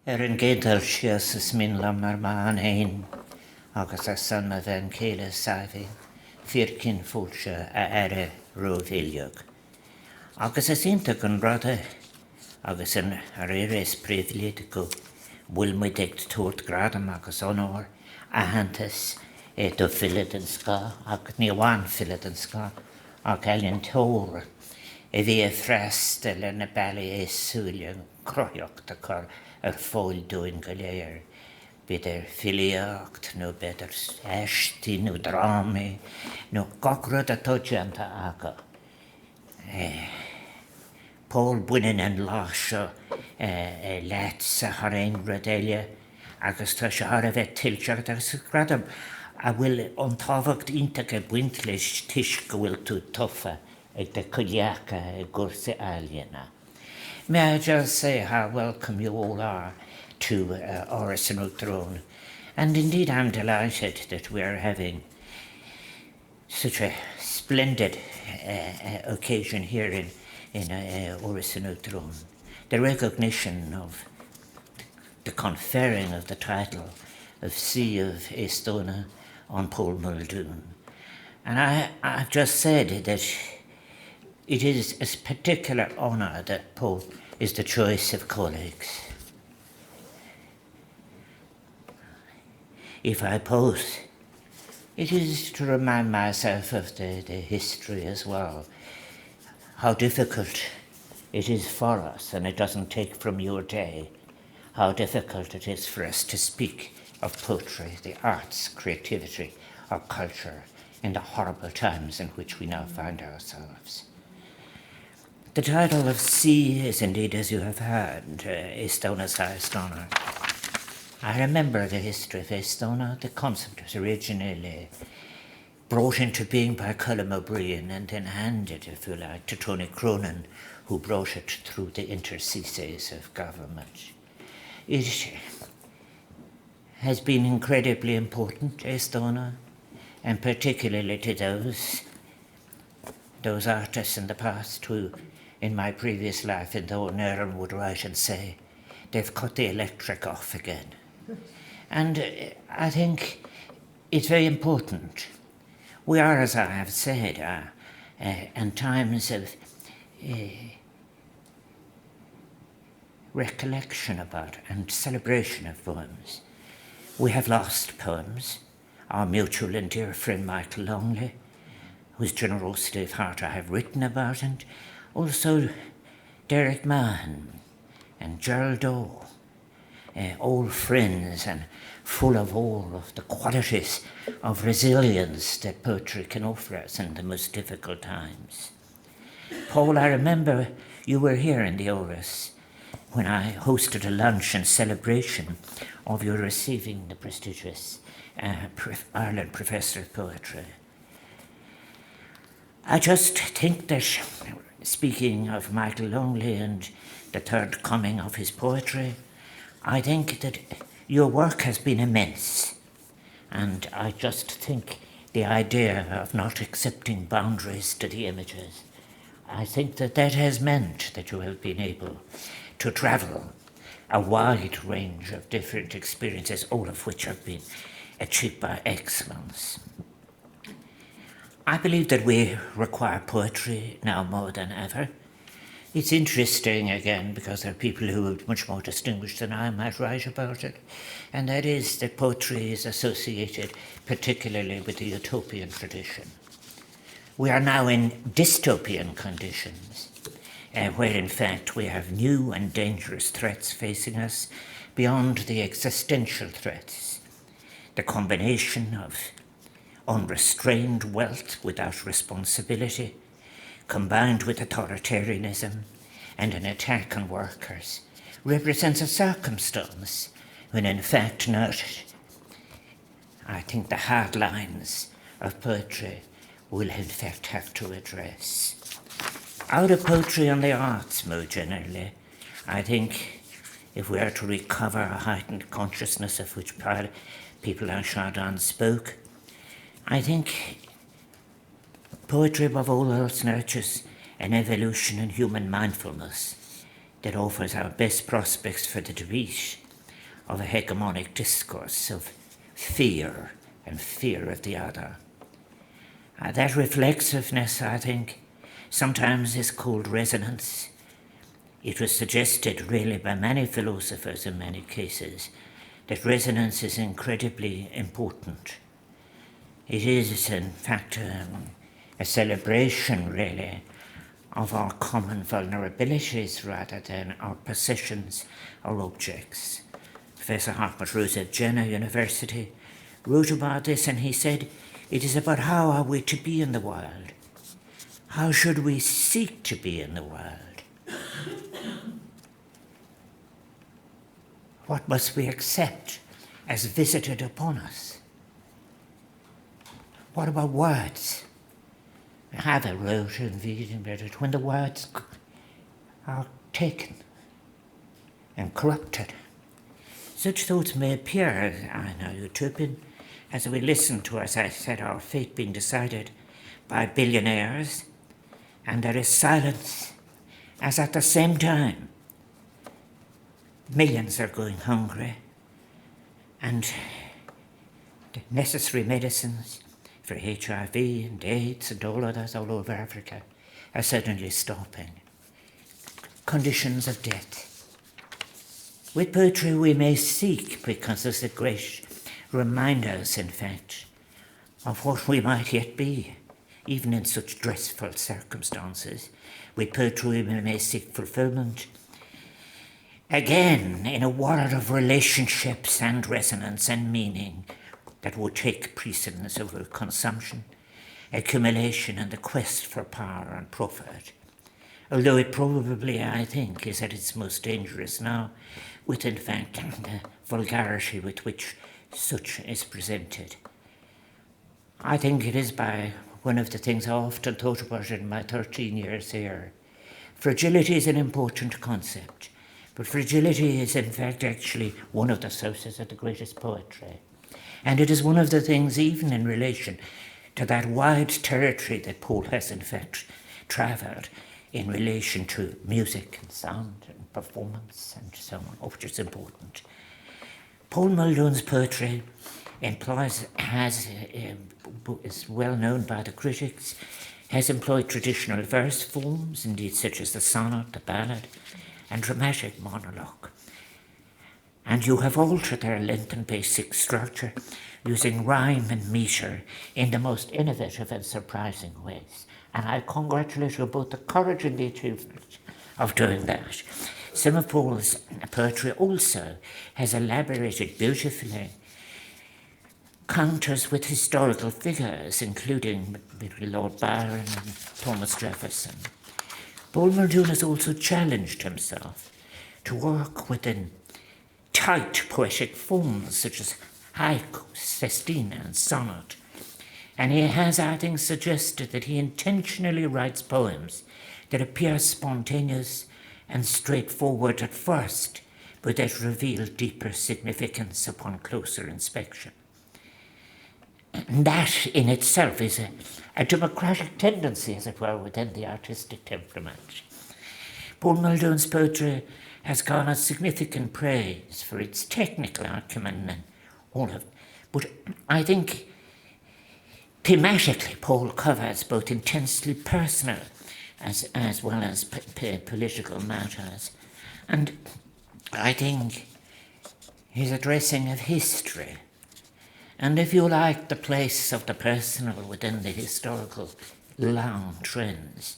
An gédal sias is min lamar man ein, agus san ma ven céile safi, firkin fúlse a ere rovilliog. Agus ínta gon brada, agus an réis privilid go bhfuil mu agt tuairt gradam agus onóir a hantas do fillid an sca, ag ní bhain fillid an sca, ag eilin tóir bhí a freistal in na bailí súile croiocht a chur fáil dúin go léir. Beidir filiacht, nó beidir eistí, nó drámaí, nó gachrad a tóidseanta aga. Paul buinin an láseo leit sa Áras radéile, agus tá se ar a bheith tilteach agus gradam a bhfuil an tábhacht iontacha buint leis tuis go bhfuil tú tofa ag de chuileacha gursa aliena. May I just say how welcome you all are to Áras and Uachtaráin. And indeed I'm delighted that we're having such a splendid occasion here in Áras and Uachtaráin. The recognition of the conferring of the title of See of Aosdána on Paul Muldoon. And I've just said that it is a particular honour that Paul is the choice of colleagues. If I pause, it is to remind myself of the history as well, how difficult it is for us, and it doesn't take from your day, how difficult it is for us to speak of poetry, the arts, creativity, or culture in the horrible times in which we now find ourselves. The title of See is indeed, as you have heard, Aosdána's highest honour. I remember the history of Aosdána. The concept was originally brought into being by Colm O'Brien and then handed, if you like, to Tony Cronin, who brought it through the interstices of government. It has been incredibly important, Aosdána, and particularly to those artists in the past who, in my previous life in the Old Ireland, would write and say, they've cut the electric off again. And I think it's very important. We are, as I have said, in times of recollection about and celebration of poems. We have lost poems. Our mutual and dear friend Michael Longley, whose generosity of heart I have written about, and also Derek Mahan and Gerald O, old friends and full of all of the qualities of resilience that poetry can offer us in the most difficult times. Paul, I remember you were here in the Áras when I hosted a lunch in celebration of your receiving the prestigious Ireland Professor of Poetry. I just think that, speaking of Michael Longley and the third coming of his poetry, I think that your work has been immense. And I just think the idea of not accepting boundaries to the images, I think that has meant that you have been able to travel a wide range of different experiences, all of which have been achieved by excellence. I believe that we require poetry now more than ever. It's interesting, again, because there are people who are much more distinguished than I might write about it, and that is that poetry is associated particularly with the utopian tradition. We are now in dystopian conditions, where in fact we have new and dangerous threats facing us beyond the existential threats. The combination of unrestrained wealth without responsibility, combined with authoritarianism and an attack on workers, represents a circumstance when in fact not. I think the hard lines of poetry will in fact have to address. Out of poetry and the arts more generally, I think if we are to recover a heightened consciousness of which people like Chardin spoke, I think poetry above all else nurtures an evolution in human mindfulness that offers our best prospects for the defeat of a hegemonic discourse of fear and fear of the other. That reflexiveness, I think, sometimes is called resonance. It was suggested really by many philosophers in many cases that resonance is incredibly important. It is, in fact, a celebration, really, of our common vulnerabilities rather than our possessions or objects. Professor Hartmut Rosa at Jena University wrote about this, and he said, it is about how are we to be in the world? How should we seek to be in the world? What must we accept as visited upon us? What about words? Haver wrote in that when the words are taken and corrupted, such thoughts may appear, I know, utopian, as we listen to, as I said, our fate being decided by billionaires, and there is silence, as at the same time millions are going hungry, and the necessary medicines for HIV and AIDS and all others all over Africa are suddenly stopping. Conditions of death. With poetry we may seek, because there's a great reminders, in fact, of what we might yet be, even in such dreadful circumstances. With poetry we may seek fulfillment. Again, in a world of relationships and resonance and meaning that would take precedence over consumption, accumulation, and the quest for power and profit. Although it probably, I think, is at its most dangerous now, with, in fact, the vulgarity with which such is presented. I think it is by one of the things I often thought about in my 13 years here. Fragility is an important concept, but fragility is, in fact, actually one of the sources of the greatest poetry. And it is one of the things, even in relation to that wide territory that Paul has, in fact, travelled in relation to music and sound and performance and so on, which is important. Paul Muldoon's poetry is well known by the critics, has employed traditional verse forms, indeed such as the sonnet, the ballad, and dramatic monologue. And you have altered their length and basic structure using rhyme and metre in the most innovative and surprising ways. And I congratulate you both the courage and the achievement of doing that. Some of Paul's poetry also has elaborated beautifully counters with historical figures, including Lord Byron and Thomas Jefferson. Paul Muldoon has also challenged himself to work within tight poetic forms such as haiku, sestina, and sonnet. And he has, I think, suggested that he intentionally writes poems that appear spontaneous and straightforward at first, but that reveal deeper significance upon closer inspection. And that in itself is a democratic tendency, as it were, within the artistic temperament. Paul Muldoon's poetry has garnered significant praise for its technical acumen and all of it. But I think thematically Paul covers both intensely personal as well as political matters. And I think his addressing of history, and if you like, the place of the personal within the historical long trends.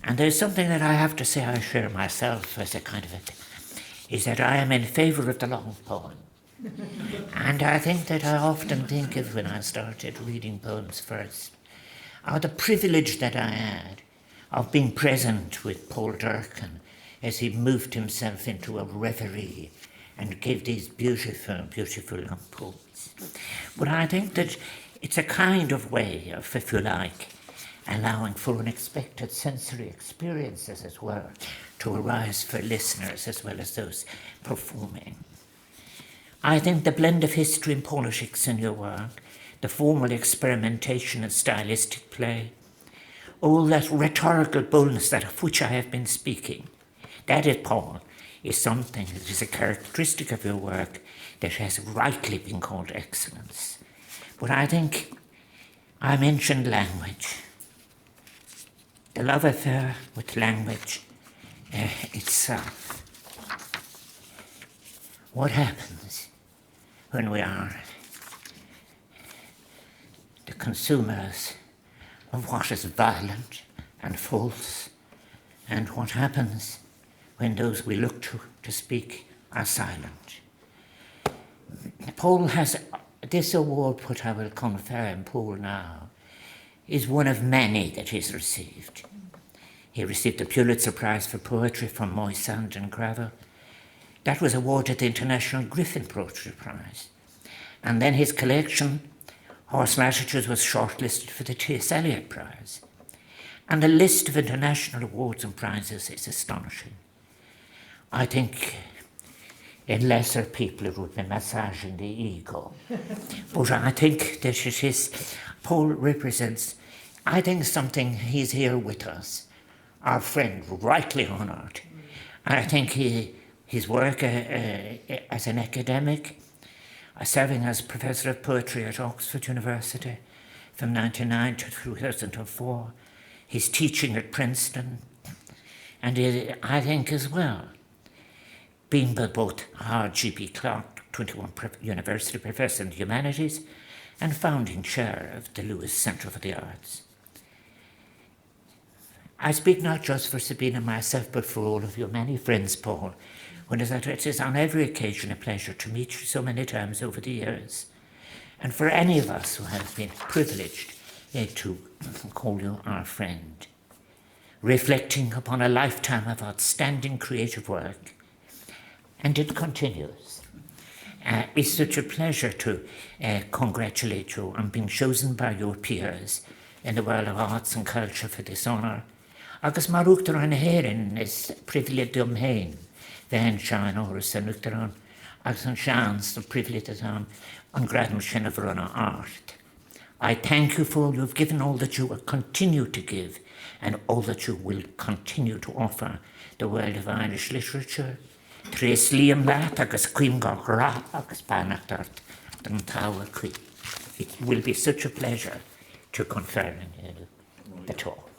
And there's something that I have to say I share myself as a kind of is that I am in favour of the long poem. And I think that I often think of when I started reading poems first, the privilege that I had of being present with Paul Durcan as he moved himself into a reverie and gave these beautiful, beautiful long poems. But I think that it's a kind of way of, if you like, allowing for unexpected sensory experiences as well to arise for listeners as well as those performing. I think the blend of history and politics in your work, the formal experimentation and stylistic play, all that rhetorical boldness that of which I have been speaking, that is Paul, is something that is a characteristic of your work that has rightly been called excellence. But I think I mentioned language. The love affair with language itself. What happens when we are the consumers of what is violent and false, and what happens when those we look to speak are silent? Paul has this award, what I will confer in Paul now, is one of many that he's received. He received the Pulitzer Prize for Poetry from Moisant and Gravel. That was awarded the International Griffin Poetry Prize. And then his collection, Horse Latitudes, was shortlisted for the T.S. Eliot Prize. And the list of international awards and prizes is astonishing. I think in lesser people it would be massaging the ego. But I think that it is, Paul represents, I think something, he's here with us, our friend, rightly honoured. And I think his work as an academic, serving as Professor of Poetry at Oxford University from 1999 to 2004, his teaching at Princeton, and I think as well, being both R.G.B. Clark, 21 University Professor in the Humanities, and founding chair of the Lewis Centre for the Arts. I speak not just for Sabine and myself, but for all of your many friends, Paul, when it is on every occasion a pleasure to meet you so many times over the years. And for any of us who have been privileged to call you our friend, reflecting upon a lifetime of outstanding creative work, and it continues. It's such a pleasure to congratulate you on being chosen by your peers in the world of arts and culture for this honour. Agus mar Uachtaráin héireann is privilegium hain, bhein seán óras an Uachtaráin, agus an seans the privilege an gradam sin of runner art. I thank you for all you've given, all that you will continue to give, and all that you will continue to offer the world of Irish literature. Tres liam lat agus cuim gach ra agus bannachtart den tower cuim. It will be such a pleasure to confer in you the talk.